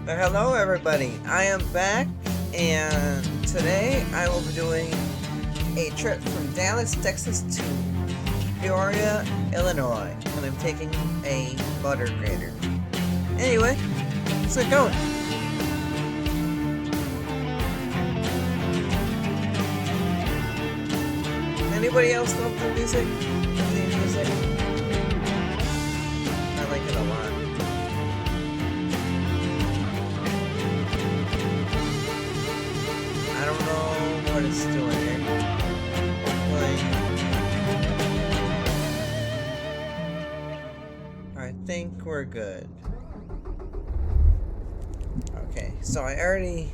Hello everybody, I am back and today I will be doing a trip from Dallas, Texas to Peoria, Illinois, and I'm taking a butter grader. Anyway, let's get going. Anybody else love the music? The music? I like it a lot. I don't know what it's doing here. I think we're good. Okay, so I already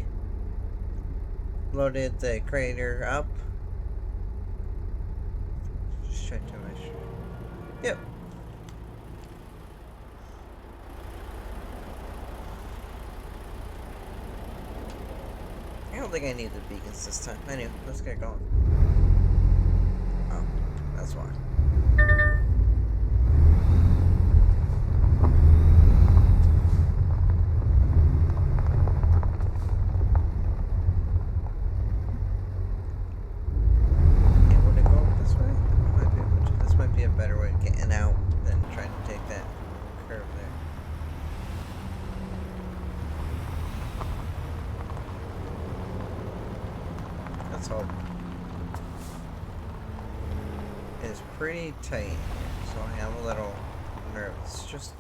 loaded the creator up. Just try to measure. Yep. I don't think I need the beacons this time. Anyway, let's get going. Oh, that's why. Okay, would it go this way? This might be a better way of getting out than trying to take that curve there. Let's hope. It's pretty tight here, so I am a little nervous.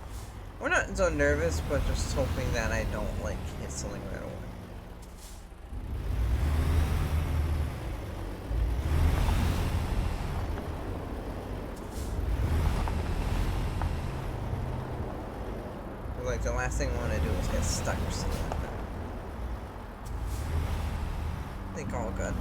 We're not so nervous, but just hoping that I don't hit something right away. The last thing I want to do is get stuck or something like that. I think all good.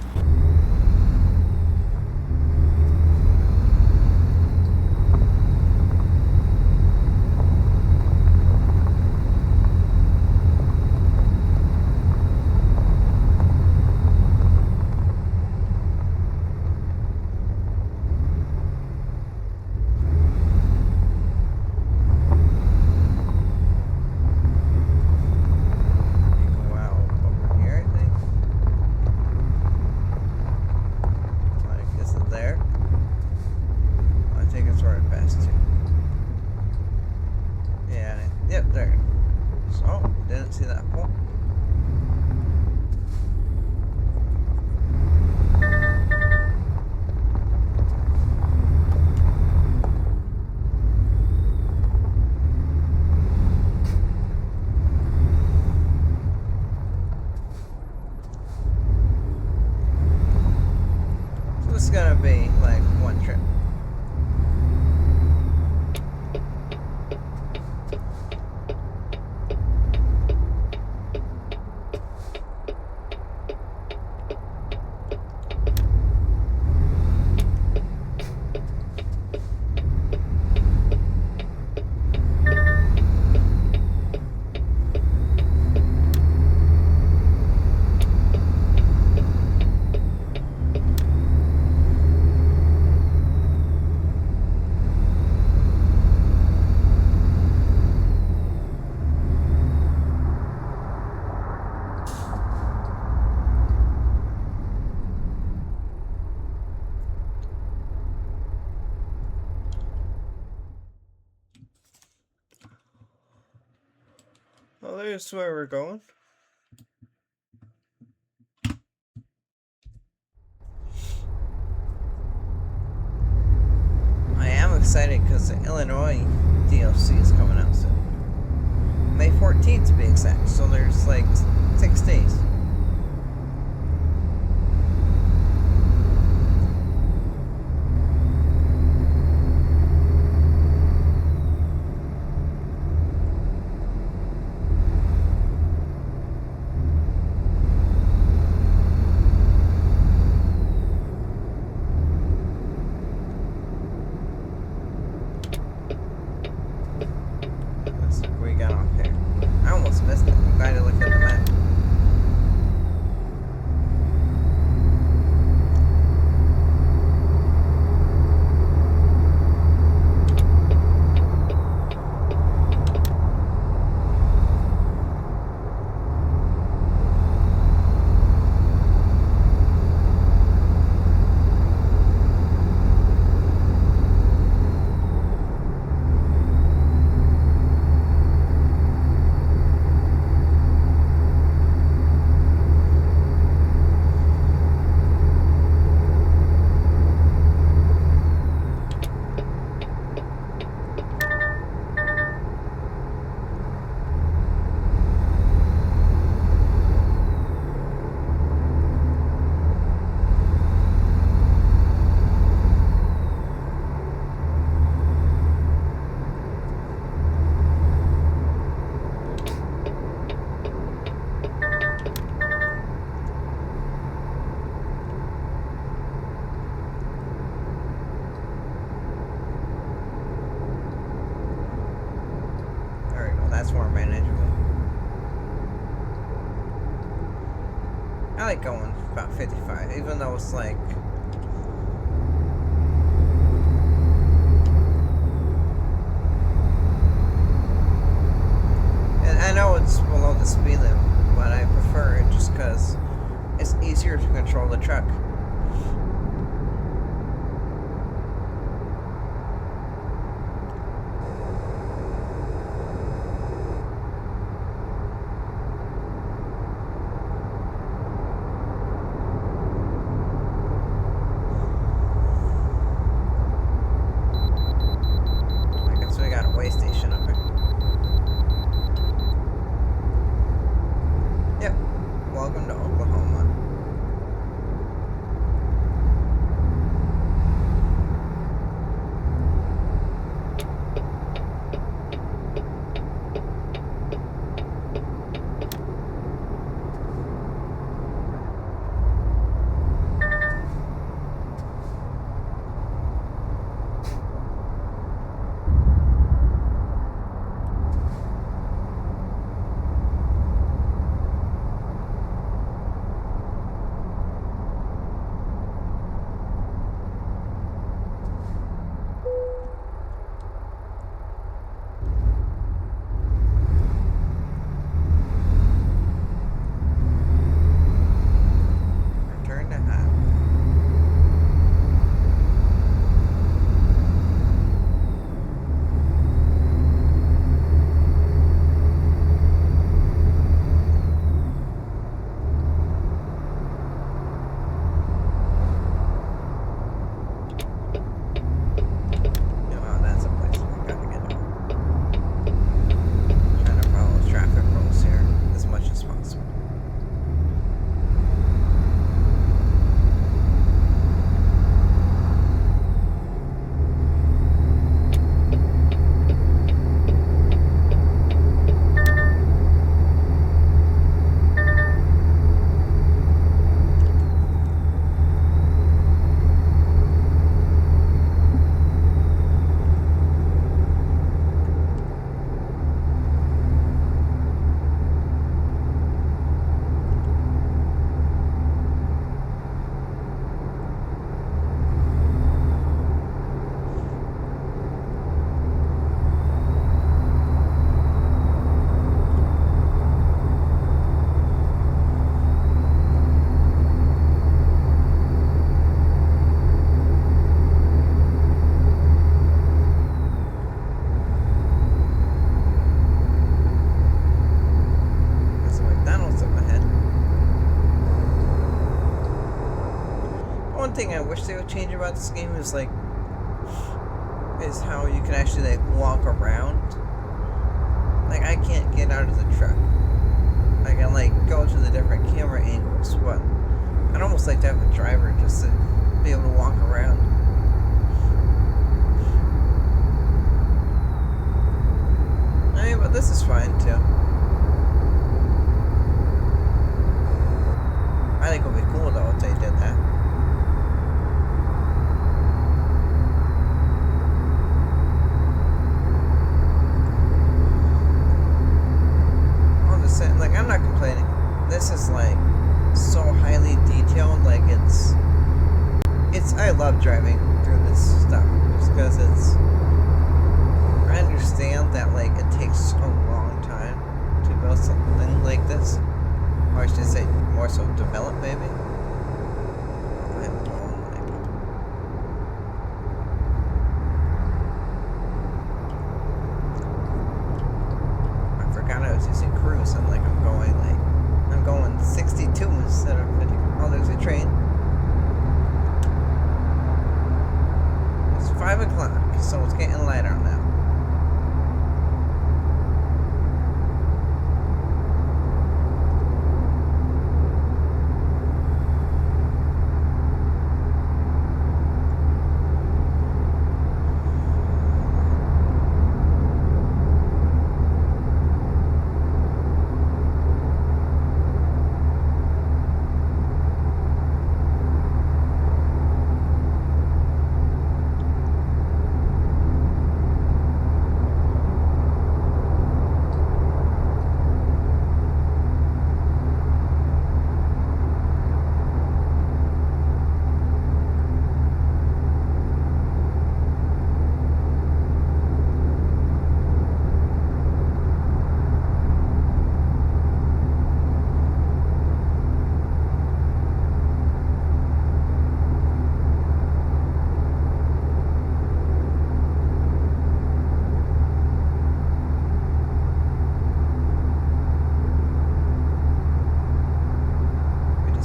Yep, there. So, didn't see that pole. So this is gonna be like one trip. Well, there's where we're going. I am excited because the Illinois DLC is coming out soon. May 14th to be exact, so there's like 6 days. We got off here. I almost missed it. I'm glad I looked at the map. I like going about 55, even though it's like... And I know it's below the speed limit, but I prefer it just because it's easier to control the truck. Station up here. Yep. Welcome to Oklahoma. One thing I wish they would change about this game is how you can actually walk around. I can't get out of the truck. I can go to the different camera angles, but I'd almost like to have a driver just to be able to walk around. I mean, but this is fine too. I think it would be cool though if they did that. I'm not complaining. This is so highly detailed. I love driving through this stuff just because I understand that it takes a long time to build something like this, or I should say more so develop maybe. I forgot I was using cruise and I'm going 62 instead of 50. Oh, there's a train. It's 5 o'clock, so it's getting lighter now.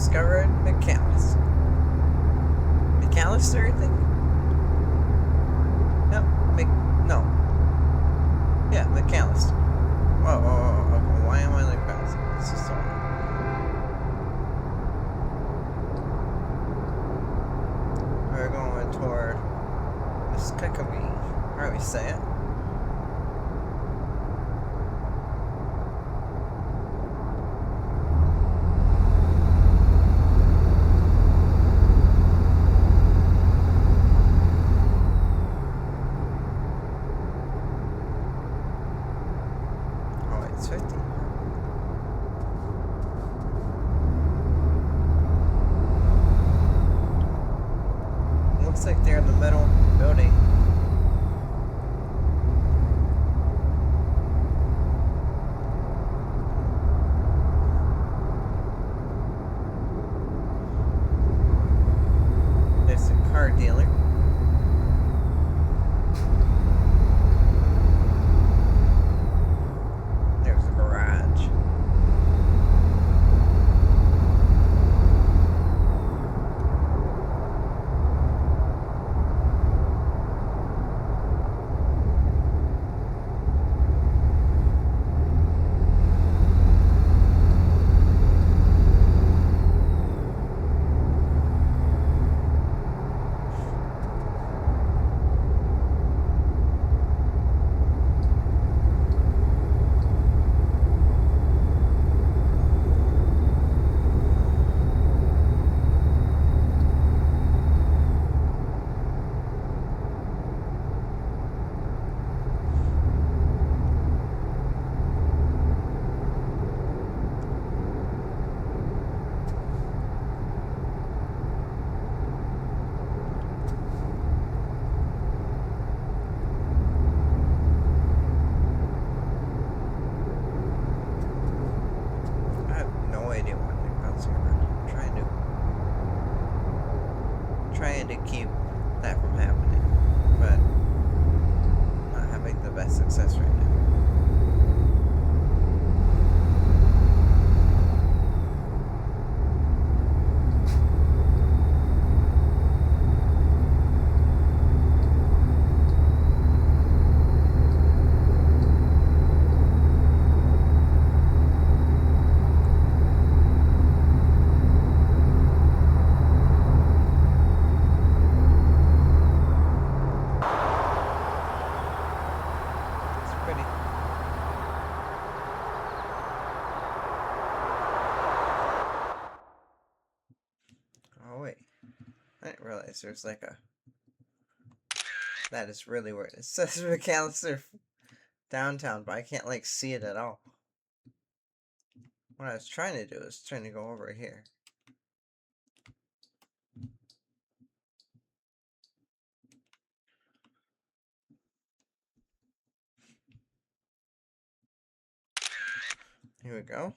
discovered McAllister. McAllister, I think? No, no. Yeah, McAllister. Whoa, okay. Why am I like that? This is so hard. We're going toward Muskogee. How do we say it? Oh, it's 50. Looks like they're in the middle building. There's a car dealer. There's a garage. I have no idea what they're bouncing around. I'm trying to keep that from happening, but not having the best success right now. It's pretty. Oh wait, I didn't realize there's like a. That is really weird. It says McAllister downtown, but I can't like see it at all. What I was trying to do is trying to go over here. Here we go.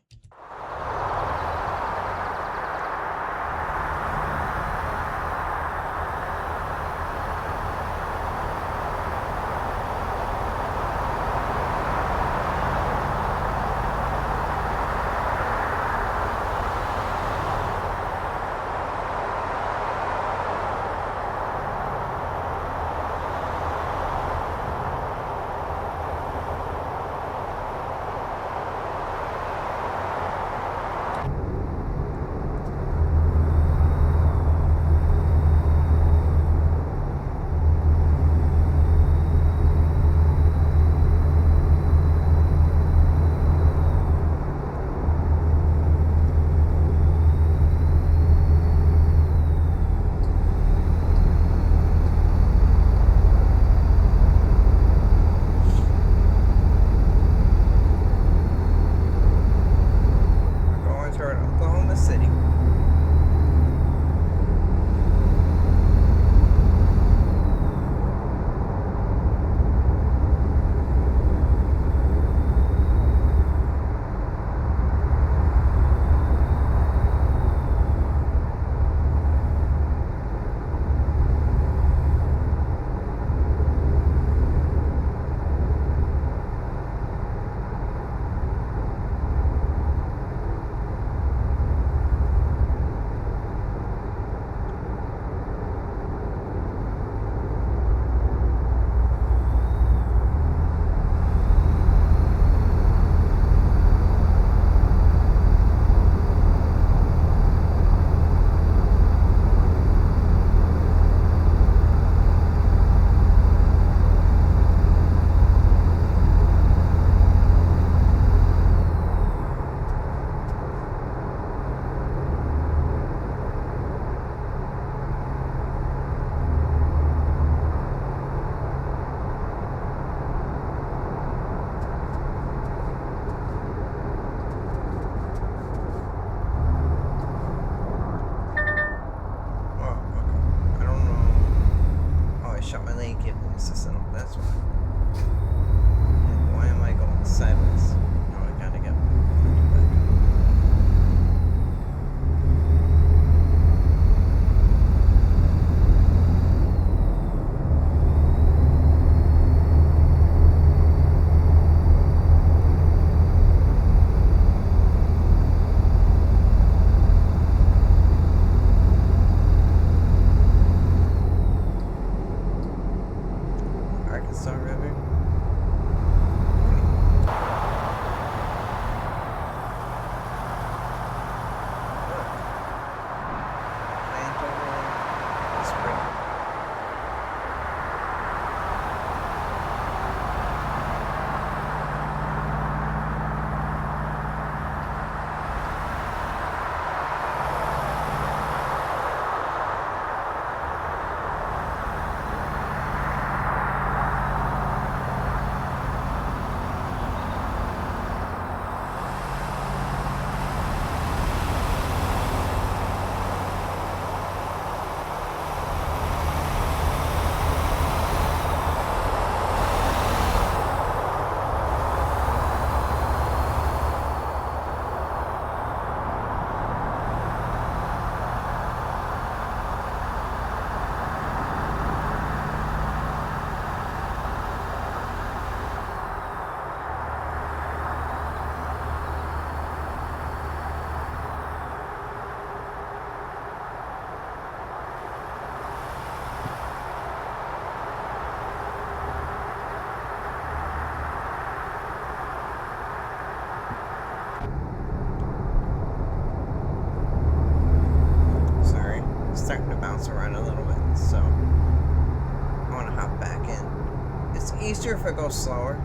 faster if I go slower.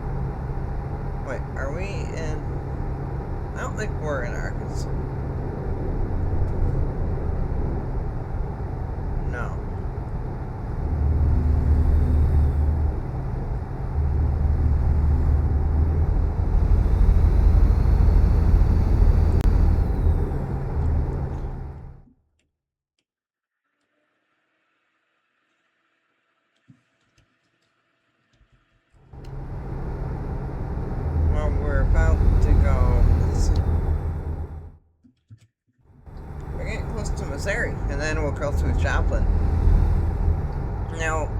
Wait, are we in... I don't think we're in Arkansas. No. Well, we're about to go... Let's see. We're getting close to Missouri, and then we'll go through Joplin. Now,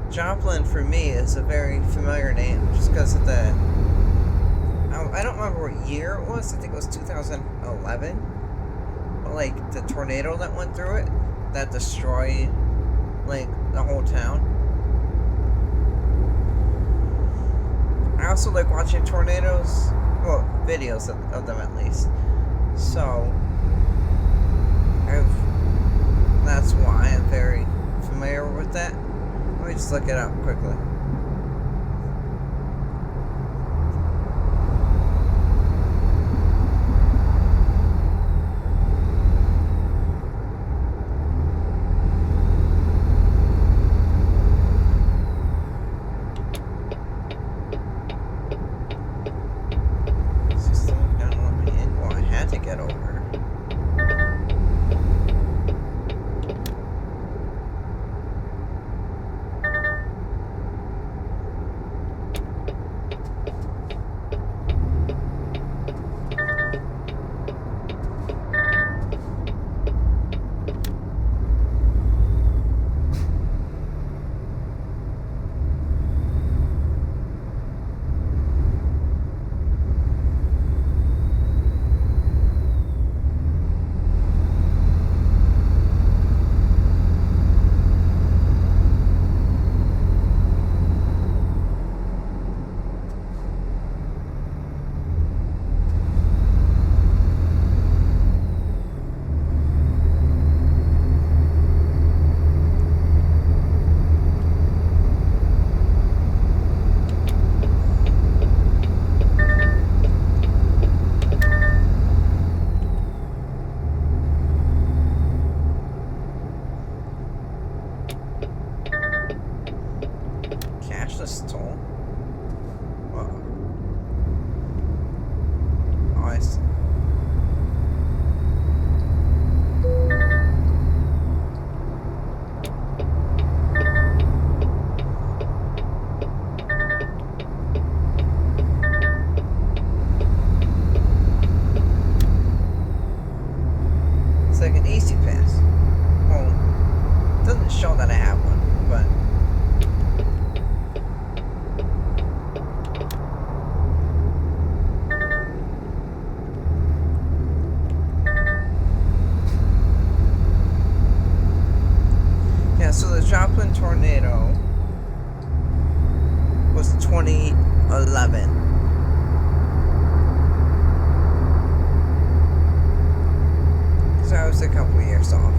Joplin for me is a very familiar name just because of the... I don't remember what year it was. I think it was 2011. But, like, the tornado that went through it, that destroyed, like, the whole town. I also like watching tornadoes. Well, videos of them at least. So, that's why I'm very familiar with that. Let me just look it up quickly. System don't let me in. Well, I had to get over. Cashless toll? Uh-oh. Oh, I see. It's like an easy pass. Well, it doesn't show that I have one, but... Yeah, so the Joplin tornado was 2011. So I was a couple years off.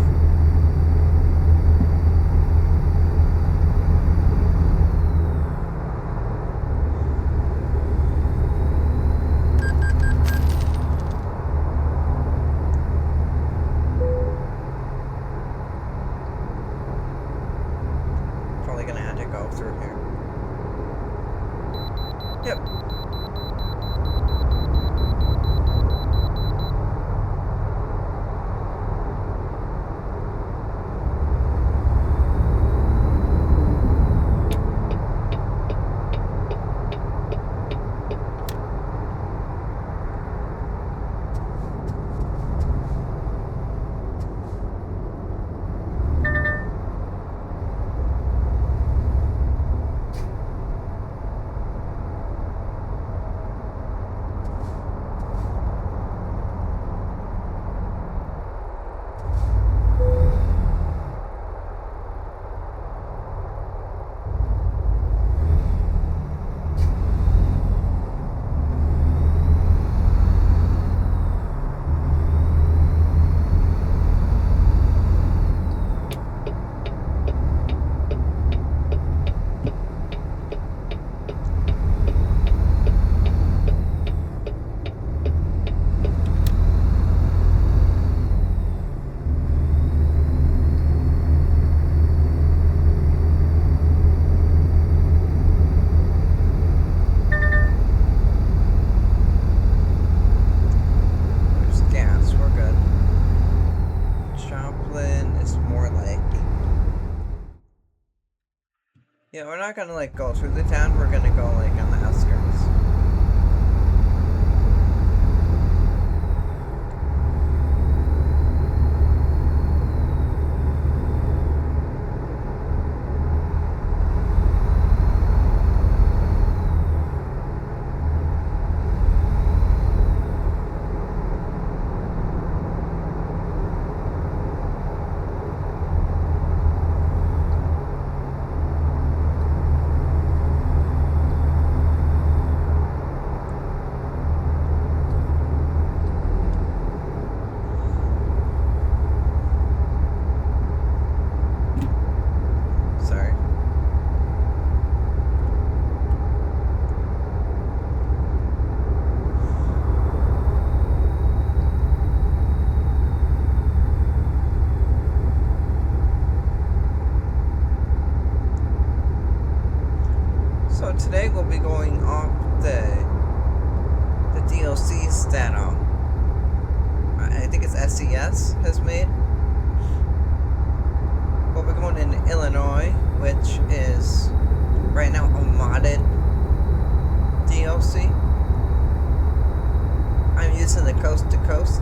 Probably gonna have to go through here. Yep. Yeah, we're not gonna like go through the town. We're gonna go like on the outskirts. Sorry. So today we'll be going off the DLCs that I think it's SES has made. We'll be going in Illinois, which is right now a modded DLC. I'm using the coast to coast,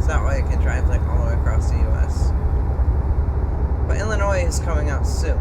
so that way I can drive like all the way across the US. But Illinois is coming out soon.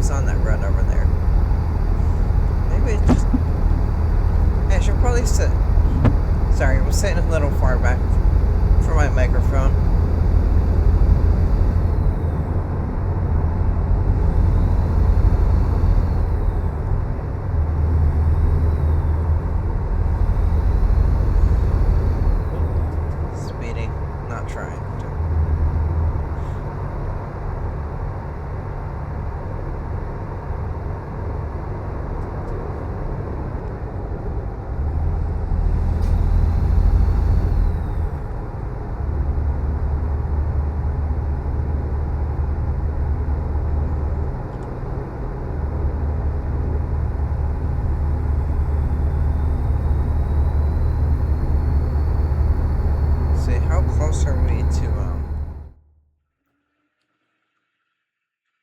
was on that run over there. Maybe it just... I should probably sit... Sorry, I was sitting a little far back from my microphone. Speeding, not trying to.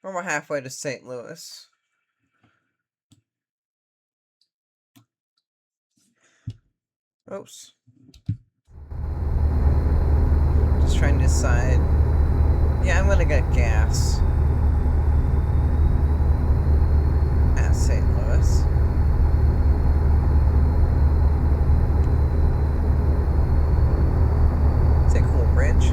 We're halfway to St. Louis. Oops. Just trying to decide. Yeah, I'm gonna get gas at St. Louis. It's a cool bridge.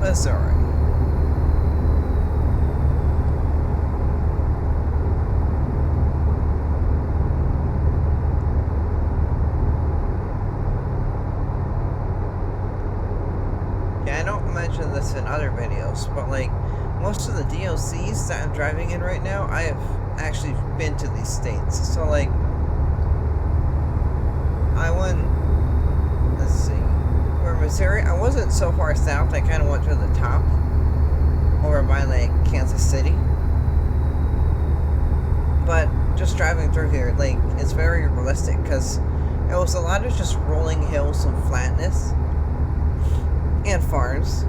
Missouri. Yeah, I don't mention this in other videos, but like most of the DLCs that I'm driving in right now, I have actually been to these states. So like I went, let's see, where Missouri, I wasn't so far south, I kind of went to the top, over by like Kansas City. But just driving through here, like, it's very realistic, because it was a lot of just rolling hills and flatness, and farms.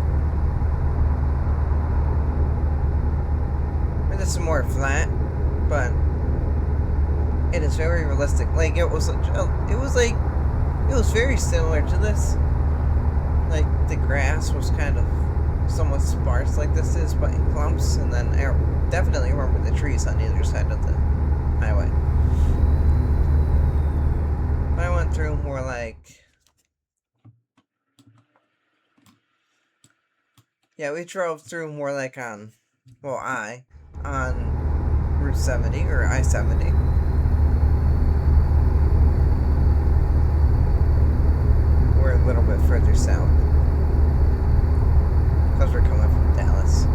And this is more flat, but it is very realistic. Like, it was very similar to this. Like, the grass was kind of somewhat sparse like this is, but in clumps, and then I definitely remember the trees on either side of the highway. But I went through more like... Yeah, we drove through more like on Route 70 or I-70. We're a little bit further south, because we're coming from Dallas.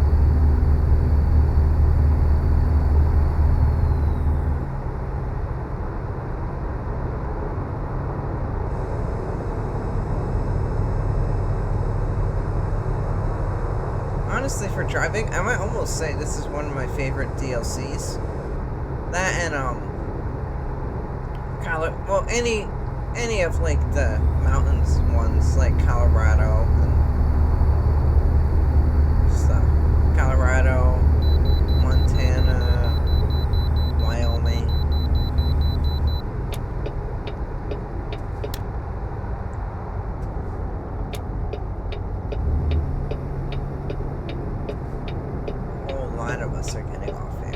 Honestly, for driving, I might almost say this is one of my favorite DLCs. That and any of like the mountains ones, like Colorado and stuff. Colorado, Montana, Wyoming. A whole lot of us are getting off here.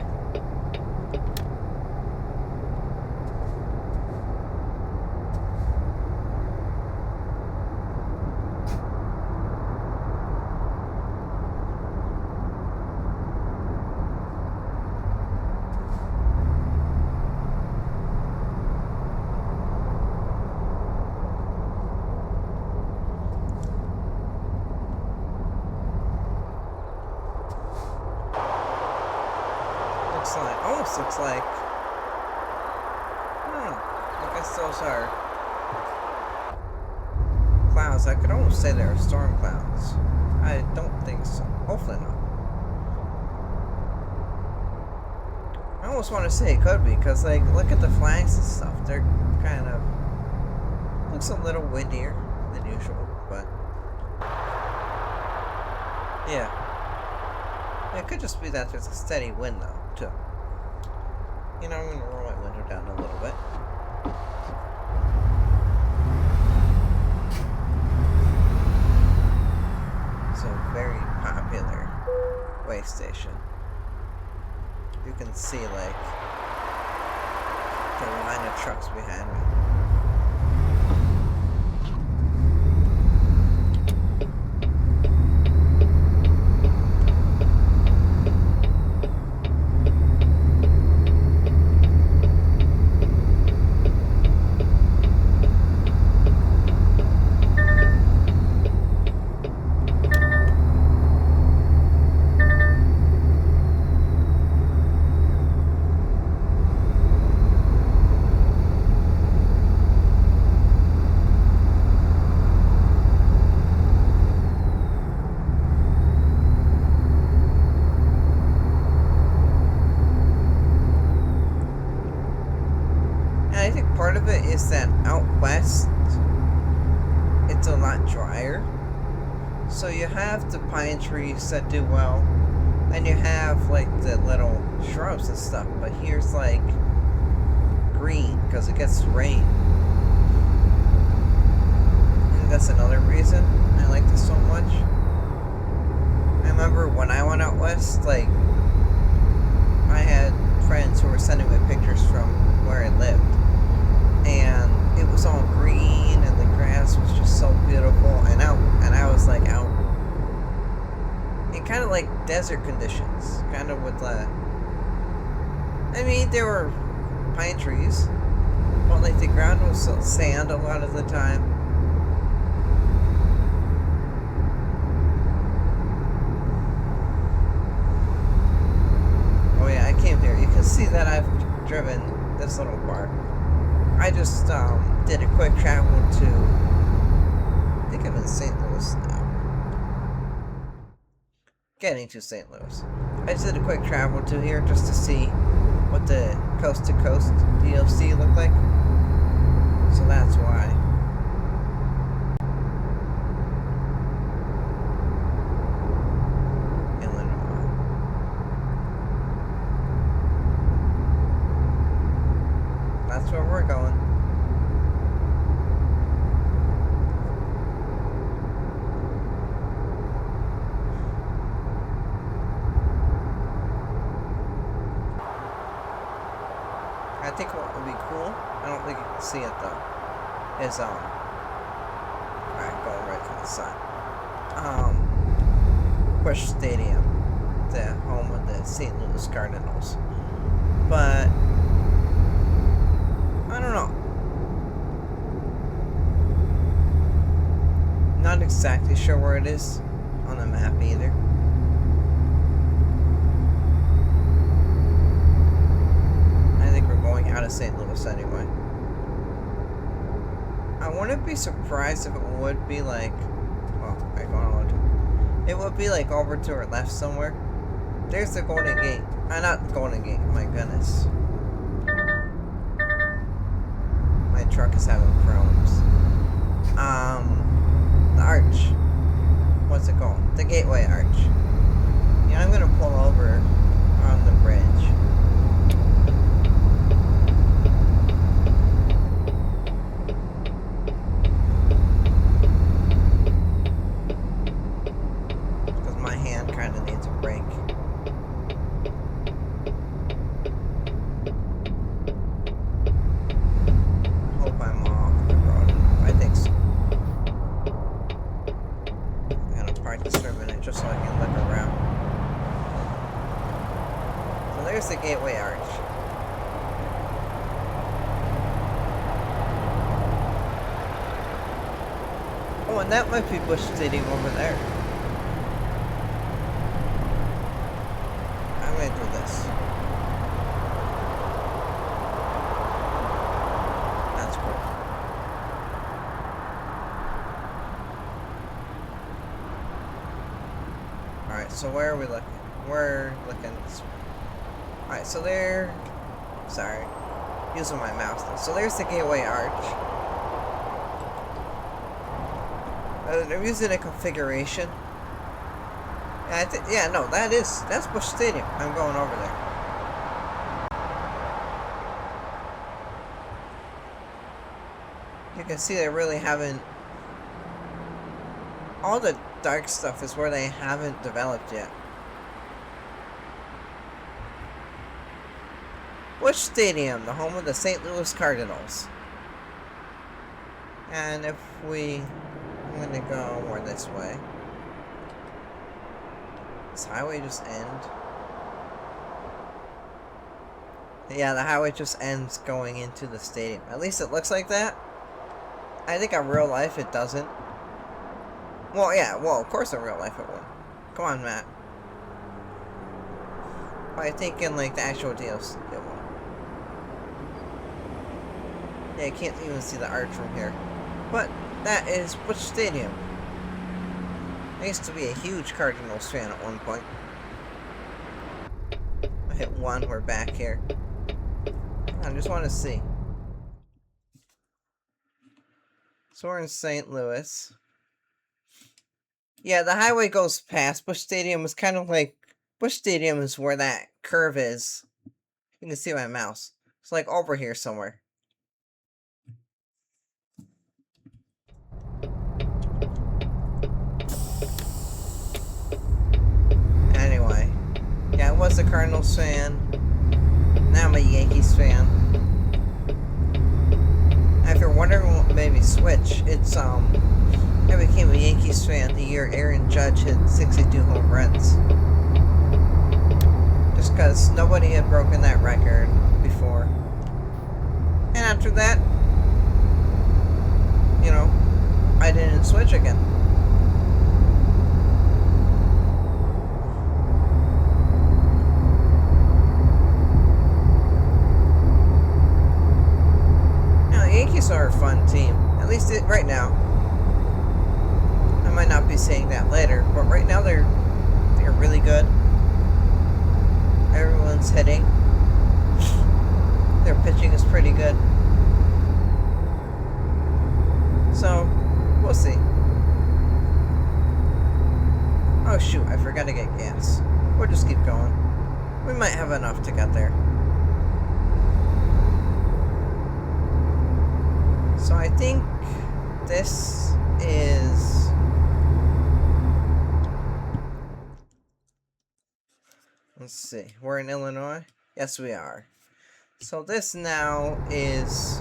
Almost looks like, I guess those are clouds. I could almost say they're storm clouds. I don't think so. Hopefully not. almost want to say it could be, because, like, look at the flags and stuff. They're kind of... looks a little windier than usual, but... yeah. It could just be that there's a steady wind, though, too. You know, I'm going to roll my window down a little bit. It's a very popular way station. You can see, like, the line of trucks behind me. And I think part of it is that out west, it's a lot drier. So you have the pine trees that do well, and you have like the little shrubs and stuff, but here's like green because it gets rain. And that's another reason I like this so much. I remember when I went out west, like, I had friends who were sending me pictures from where I lived, and it was all green and the grass was just so beautiful, and I was like out in kind of like desert conditions, kind of with I mean, there were pine trees, but like the ground was sand a lot of the time. Oh yeah, I came here. You can see that I've driven this little part. I just did a quick travel to, I think I'm in St. Louis now. Getting to St. Louis. I just did a quick travel to here just to see what the coast to coast DLC looked like. So that's why. Illinois. That's where we're going. I think what would be cool, I don't think you can see it though, is alright, going right to the sun. Busch Stadium, the home of the St. Louis Cardinals. But I don't know. Not exactly sure where it is on the map either. Out of St. Louis anyway. I wouldn't be surprised if it would be like, well, I going on to, it would be like over to our left somewhere. There's the Golden Gate. Not the Golden Gate, my goodness. My truck is having problems. The arch. What's it called? The Gateway Arch. Yeah, I'm gonna pull over on the bridge. Just so I can look around. So there's the Gateway Arch. Oh, and that might be Busch Stadium over there. I'm gonna do this. That's cool. Alright, so where are we looking? We're looking this way. Alright, so there... Sorry. Using my mouse now. So there's the Gateway Arch. They're using a configuration. Yeah, no, that's Busch Stadium. I'm going over there. You can see they really haven't... All the dark stuff is where they haven't developed yet. Busch Stadium, the home of the St. Louis Cardinals. And if we... I'm gonna go more this way. Does the highway just end? Yeah, the highway just ends going into the stadium. At least it looks like that. I think in real life it doesn't. Well, yeah, well, of course in real life it would. Come on, Matt. But I think in, like, the actual DLC it won't. Yeah, you can't even see the arch from here. But that is Busch Stadium. I used to be a huge Cardinals fan at one point. I hit one, we're back here. I just want to see. So we're in St. Louis. Yeah, the highway goes past. Busch Stadium is kind of like... Busch Stadium is where that curve is. You can see my mouse. It's like over here somewhere. Anyway. Yeah, I was a Cardinals fan. Now I'm a Yankees fan. If you're wondering what made me switch, it's, I became a Yankees fan the year Aaron Judge hit 62 home runs. Just because nobody had broken that record before. And after that, you know, I didn't switch again. Now, the Yankees are a fun team. At least right now. I might not be saying that later, but right now they're really good. Everyone's hitting. Their pitching is pretty good. So, we'll see. Oh shoot, I forgot to get gas. We'll just keep going. We might have enough to get there. So I think this is... Let's see. We're in Illinois? Yes, we are. So this now is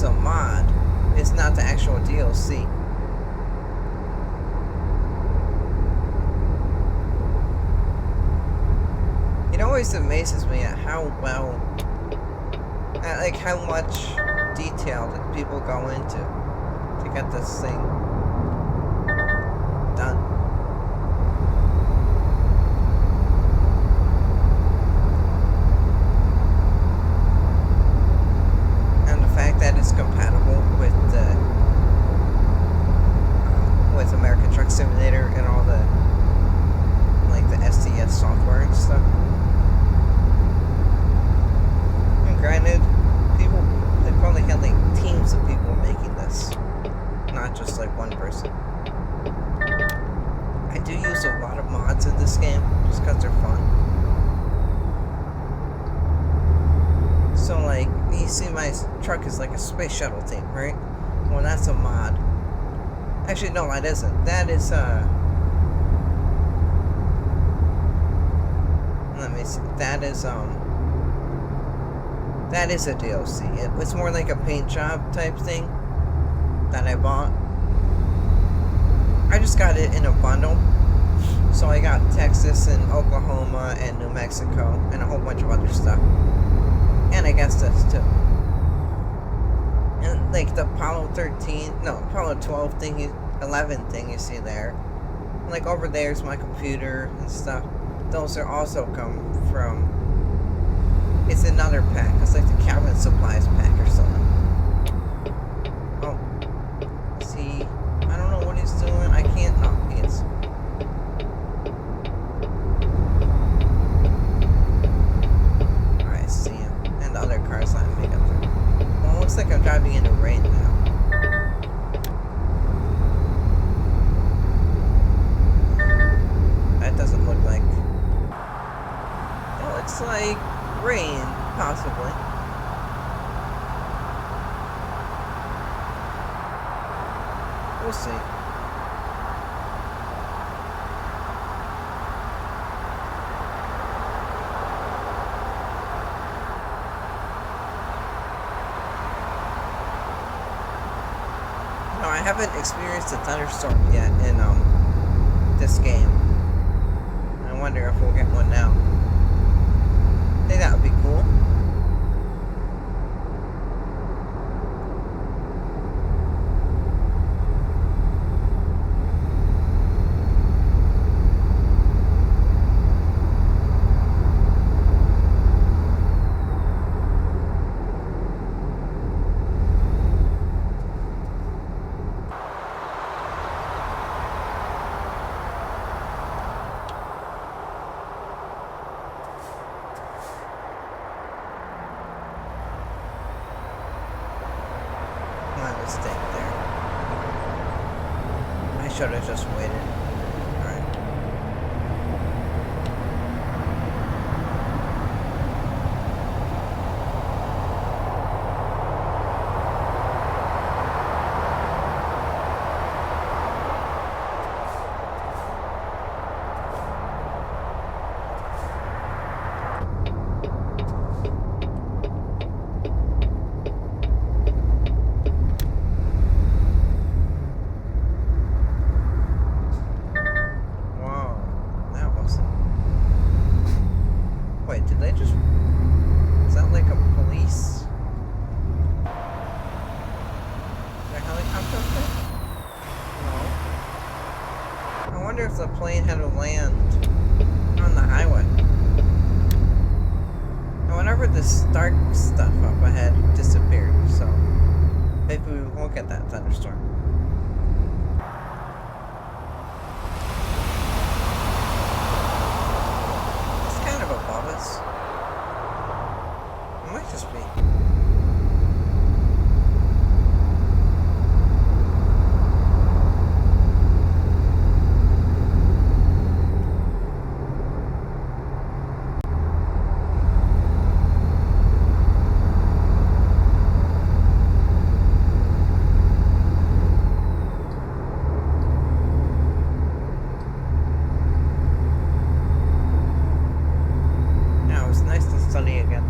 a mod. It's not the actual DLC. It always amazes me at how well, like how much detail that people go into to get this thing done. That is compatible with American Truck Simulator and all the like the SDS software and stuff. And granted, they probably had like teams of people making this, not just like one person. I do use a lot of mods in this game just because they're fun. So like, you see my truck is like a space shuttle thing, right? Well, that's a mod. Actually, no, that isn't. That is, let me see. That is a DLC. It's more like a paint job type thing that I bought. I just got it in a bundle. So I got Texas and Oklahoma and New Mexico and a whole bunch of other stuff. And I guess this too. And like the Apollo 12 thing, 11 thing you see there. And like over there's my computer and stuff. Those are also come from, it's another pack. It's like the cabin supplies pack or something. Oh. See, I don't know what he's doing. I can't, no, he is. We'll see. No, I haven't experienced a thunderstorm yet in this game. I wonder if we'll get one now. I think that would be cool. Mistake there. I should have just waited. Alright. Wait, did they just... Is that like a police? Is there a helicopter up there? No. I wonder if the plane had to land on the highway. And whenever this dark stuff up ahead disappeared, so maybe we won't get that thunderstorm. It might just be. Sunny again.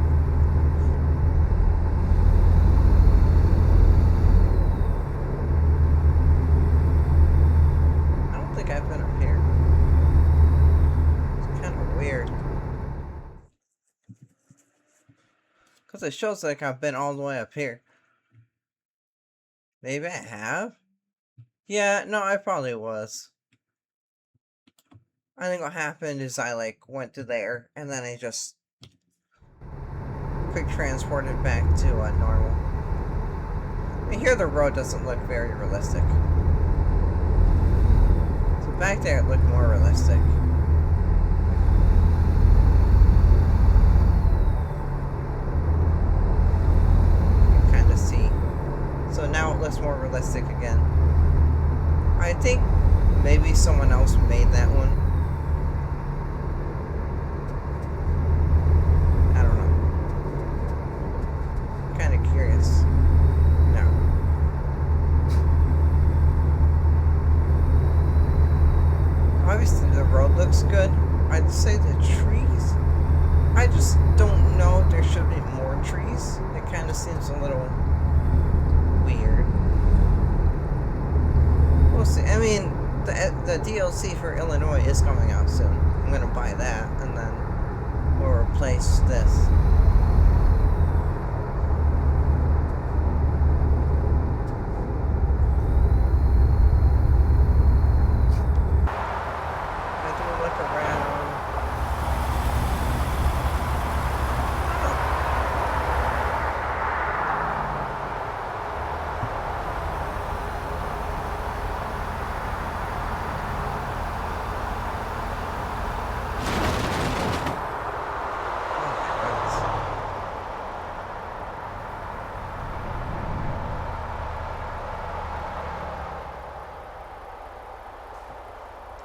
I don't think I've been up here. It's kind of weird. Because it shows like I've been all the way up here. Maybe I have? Yeah, no, I probably was. I think what happened is I like went to there and then I just quick transported back to normal. I hear the road doesn't look very realistic. So back there it looked more realistic. You can kind of see. So now it looks more realistic again. I think maybe someone else made that one. Curious. No. Obviously the road looks good. I'd say the trees. I just don't know if there should be more trees. It kind of seems a little weird. We'll see. I mean, the DLC for Illinois is coming out soon. I'm gonna buy that and then we'll replace this.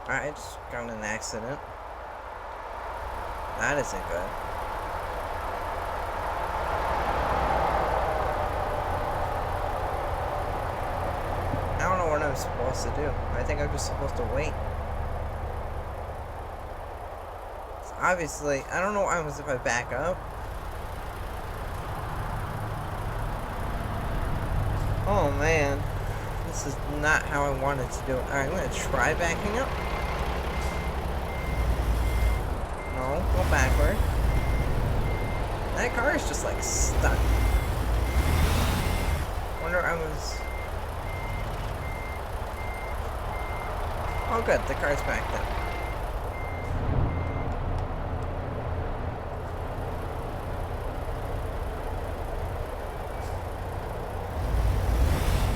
I just got in an accident. That isn't good. I don't know what I'm supposed to do. I think I'm just supposed to wait. So obviously, I don't know what happens if I back up. Oh man, this is not how I wanted to do it. Alright, I'm gonna try backing up. No, go backward. That car is just like stuck. Wonder I was. Oh good, the car's backed up.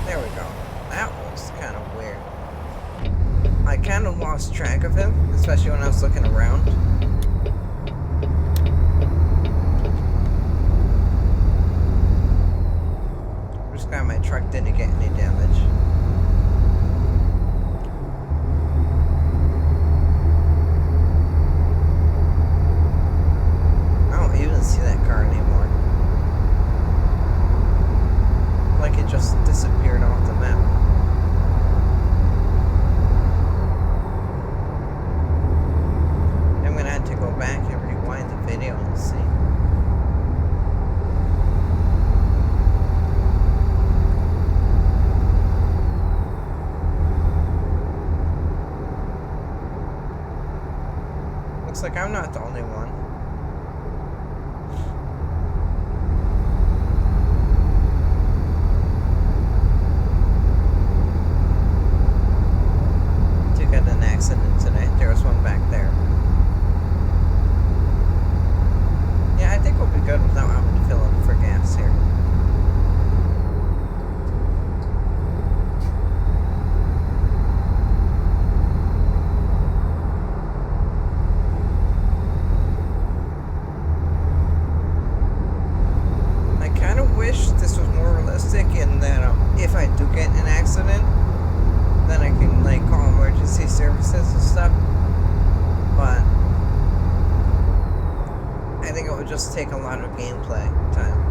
There we go. That was kind of weird. I kind of lost track of him, especially when I was looking around. I'm just glad my truck didn't get any damage. I don't even see that car anymore. Like it just disappeared off the map. I'm gonna have to go back and rewind the video and see. Looks like I'm not the only one. An accident today. There was one back there. Yeah, I think we'll be good without having to fill in for gas here. I kind of wish this was more realistic in that if I do get in an accident, then I can like call emergency services and stuff, but I think it would just take a lot of gameplay time.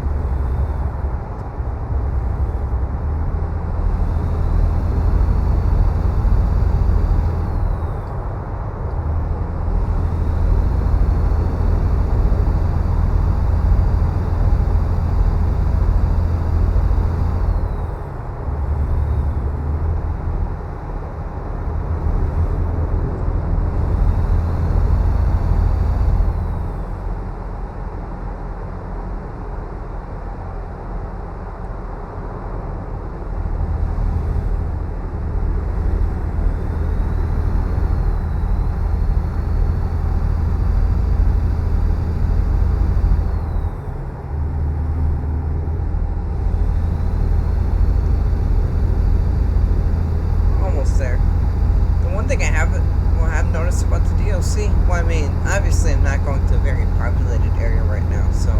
About the DLC? Well, I mean, obviously I'm not going to a very populated area right now, so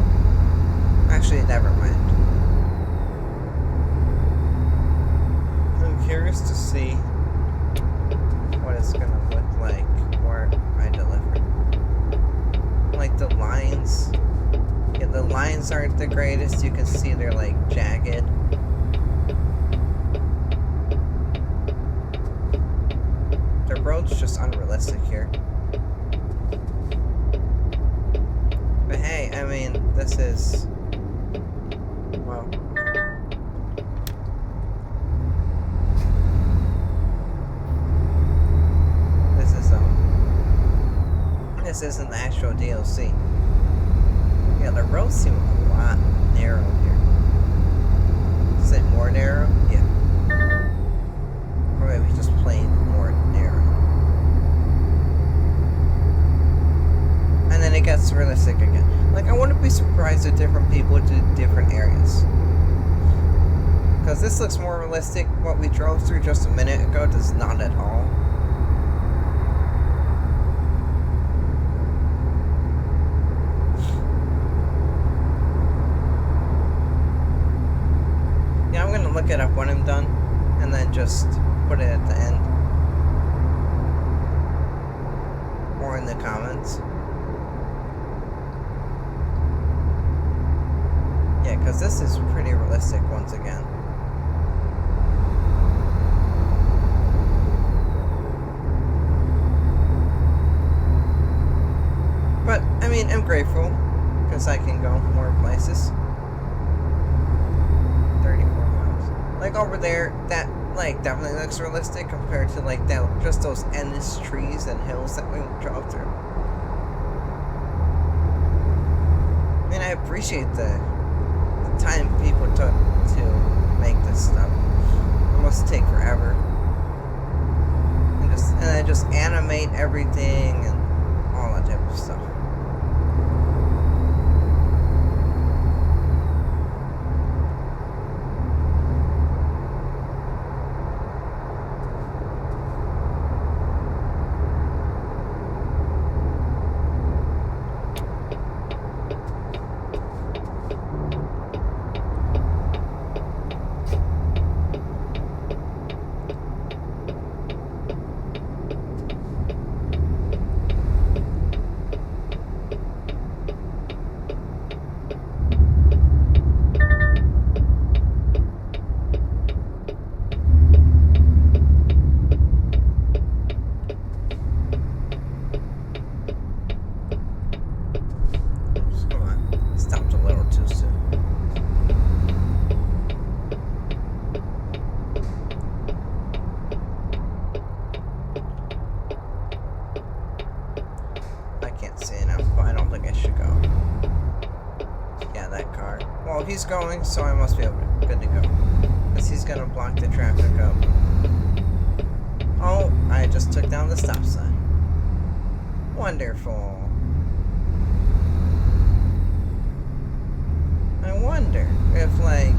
actually, never mind. I'm curious to see what it's gonna look like where I deliver. Like the lines, yeah, the lines aren't the greatest. You can see they're like jagged. The road's just unrealistic here. But hey, I mean, this is... well... This isn't the actual DLC. Yeah, the roads seem a lot narrow here. Is it more narrow? Yeah. Or maybe just plain more narrow. And then it gets realistic again. Like, I wouldn't be surprised if different people do different areas. Because this looks more realistic. What we drove through just a minute ago does not at all. Yeah, I'm gonna look it up when I'm done. And then just put it at the end. Or in the comments. Yeah, because this is pretty realistic once again. mean, I'm grateful because I can go more places. 34 miles. Like over there, that like definitely looks realistic compared to like that just those endless trees and hills that we drove through. I mean, I appreciate the time people took to make this stuff. It must take forever. And then just animate everything and all that type of stuff. He's going, so I must be good to go. Because he's gonna block the traffic up. Oh, I just took down the stop sign. Wonderful. I wonder if, like...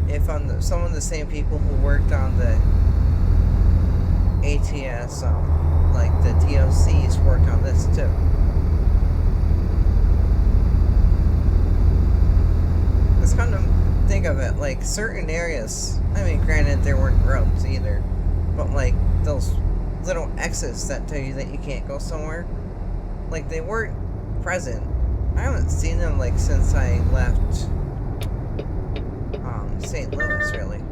if some of the same people who worked on the ATS, like the DOCs, work on this too. Kind of think of it like certain areas. I mean, granted, there weren't roads either, but like those little X's that tell you that you can't go somewhere, like they weren't present. I haven't seen them like since I left St. Louis, really.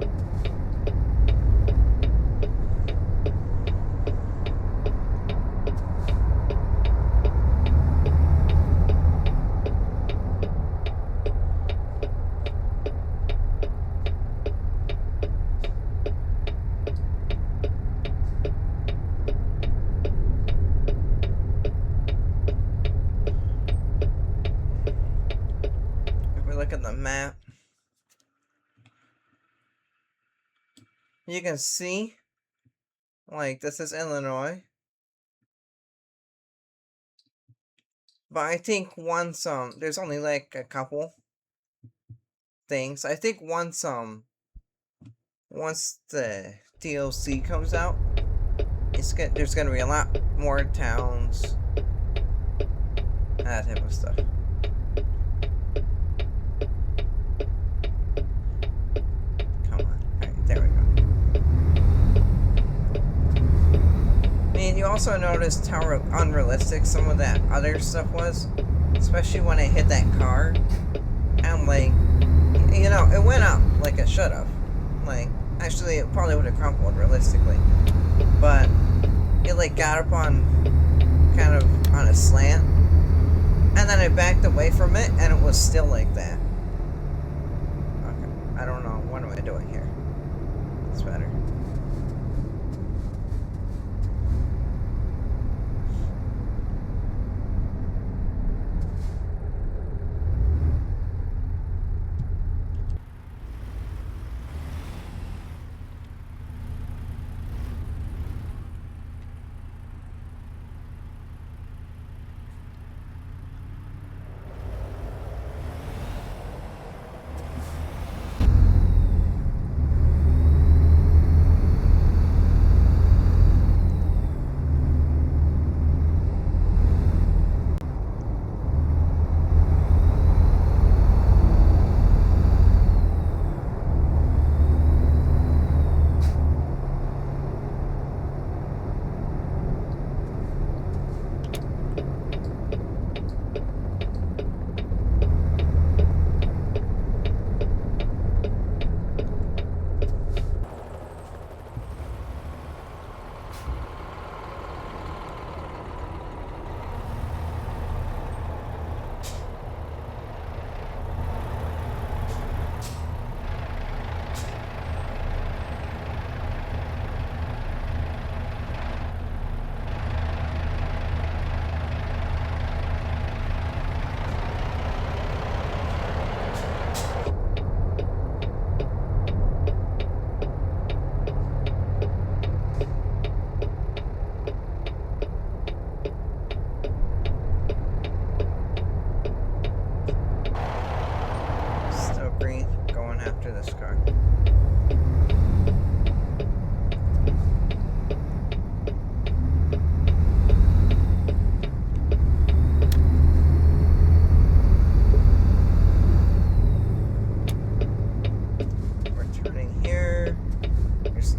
Look at the map. You can see, like, this is Illinois. But I think once, there's only, like, a couple things. I think once the DLC comes out, there's gonna be a lot more towns, that type of stuff. There we go. I mean, you also noticed how unrealistic some of that other stuff was. Especially when I hit that car. And, like, you know, it went up like it should have. Like, actually, it probably would have crumpled realistically. But it, like, got up on, kind of, on a slant. And then I backed away from it, and it was still like that. Okay, I don't know. What am I doing here? It's better.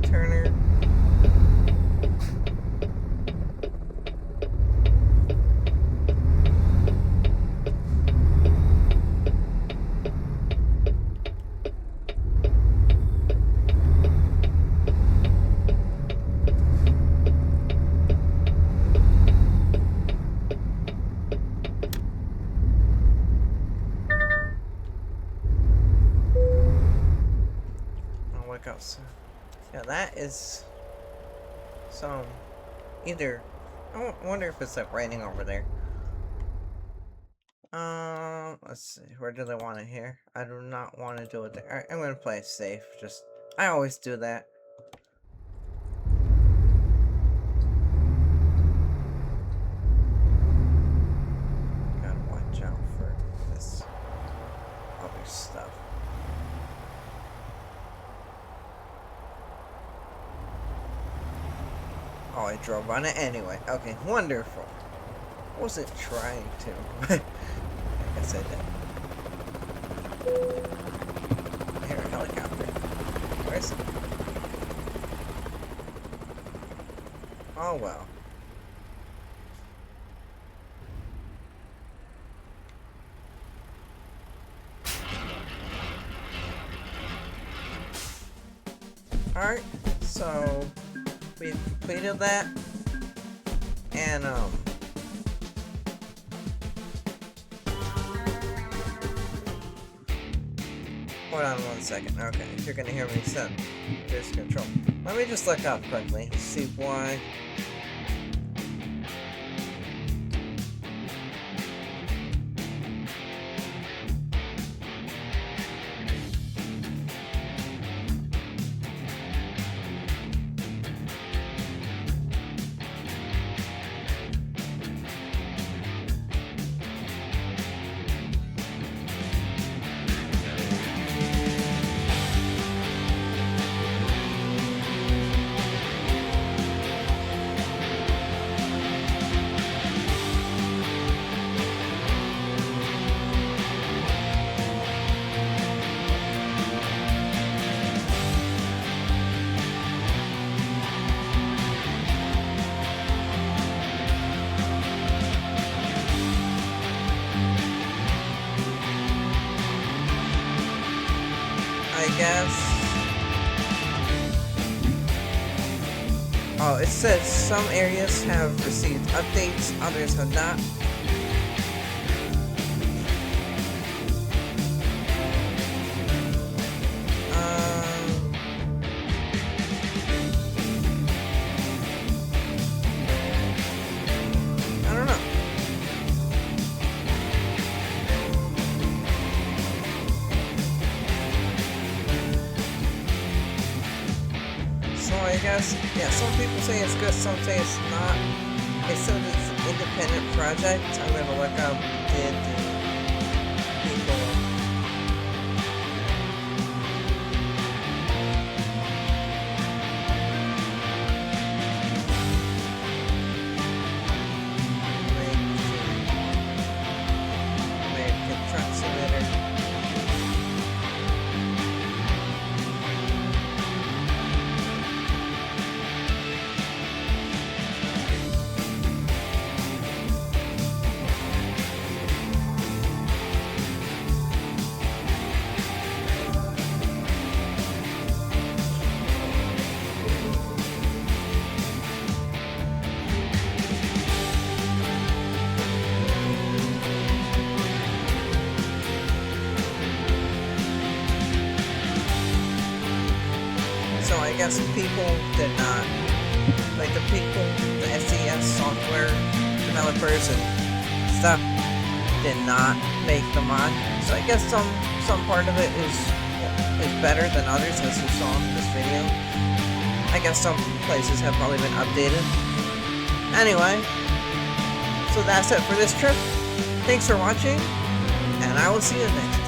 Turner. Wake up soon. Yeah, that is some either. I wonder if it's like raining over there. Let's see. Where do they want it here? I do not want to do it there. Alright, I'm gonna play it safe. I always do that. Gotta watch out for this other stuff. Oh, I drove on it anyway. Okay, wonderful. Wasn't trying to. I guess I did. I hear a helicopter. Where is it? Oh well. Alright, so we completed that, and hold on 1 second. Okay, if you're gonna hear me set this control. Let me just look up quickly, see why. I guess. Oh, it says some areas have received updates, others have not. I don't know. So I guess, yeah, some people say it's good, some say it's not. It says it's an independent project. I'm gonna look up did the people make a truck simulator. So I guess people did not, like the people, the SES software developers and stuff did not make the mod. So I guess some part of it is better than others, as you saw in this video. I guess some places have probably been updated. Anyway, so that's it for this trip. Thanks for watching, and I will see you next time.